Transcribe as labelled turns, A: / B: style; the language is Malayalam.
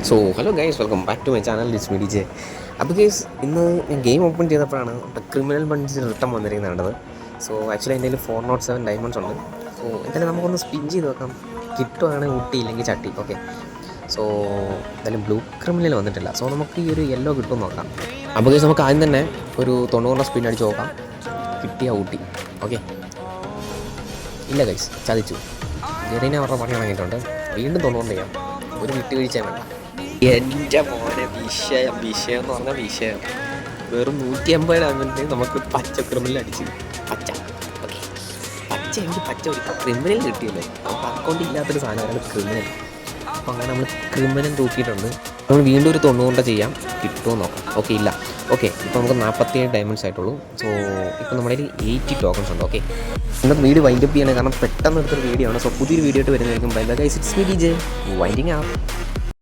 A: So hello guys, welcome back to my channel. It's me DJ. അപ്പോൾ ഗൈസ്, ഇന്ന് ഞാൻ ഗെയിം ഓപ്പൺ ചെയ്തപ്പോഴാണ് ക്രിമിനൽ ബണ്ട്സ് റിട്ടേൺ വന്നിരിക്കുന്നത്. സോ ആക്ച്വലി എൻ്റെ കയ്യിൽ 407 ഡയമണ്ട്സ് ഉണ്ട്. സോ എന്തായാലും നമുക്കൊന്ന് സ്പിൻ ചെയ്ത് നോക്കാം. കിട്ടുവാണെങ്കിൽ ഊട്ടി, ഇല്ലെങ്കിൽ ചട്ടി. ഓക്കെ, സോ എന്തായാലും ബ്ലൂ ക്രിമിനൽ വന്നിട്ടില്ല. സോ നമുക്ക് ഈ ഒരു യെല്ലോ കിട്ടും നോക്കാം. അപ്പോൾ ഗൈസ്, നമുക്ക് ആദ്യം തന്നെ ഒരു 90 സ്പിൻ അടിച്ച് നോക്കാം. കിട്ടിയ ഊട്ടി. ഓക്കെ, ഇല്ല ഗൈസ്, ചതിച്ചു. ജെറീനെ അവരുടെ പണി ഇറങ്ങിയിട്ടുണ്ട്. വീണ്ടും 90 ചെയ്യാം. ഒരു വിട്ടുവീഴ്ച വേണ്ട. എൻ്റെ മോനെ, വിഷയം എന്ന് പറഞ്ഞാൽ വിഷയം. വെറും 150 ഡയമണ്ട് നമുക്ക് പച്ച ക്രിമിനൽ അടിച്ച്. പച്ച ഓക്കെ, പച്ച എനിക്ക് പച്ച ഒരു ക്രിമിനൽ കിട്ടിയില്ലേ. നമുക്ക് അക്കൗണ്ട് ഇല്ലാത്തൊരു സാധനമാണ് ക്രിമിനൽ. അപ്പോൾ അങ്ങനെ നമ്മൾ ക്രിമിനൽ തൂക്കിയിട്ടുണ്ട്. നമ്മൾ വീണ്ടും ഒരു 90 ചെയ്യാം. കിട്ടുമോ നോക്കാം. ഓക്കെ, ഇല്ല. ഓക്കെ, ഇപ്പോൾ നമുക്ക് 47 ഡയമണ്ട്സ് ആയിട്ടുള്ളൂ. സോ ഇപ്പോൾ നമ്മുടെ 80 ടോക്കൺസ് ഉണ്ട്. ഓക്കെ, ഇന്നത്തെ വീഡിയോ വൈൻഡപ്പ് ചെയ്യണം, കാരണം പെട്ടെന്ന് എടുത്തൊരു വീഡിയോ ആണ്. സോ പുതിയൊരു വീഡിയോ ആയിട്ട് വരുന്നതായിരിക്കും. Bye bye guys, it's me DJ winding out.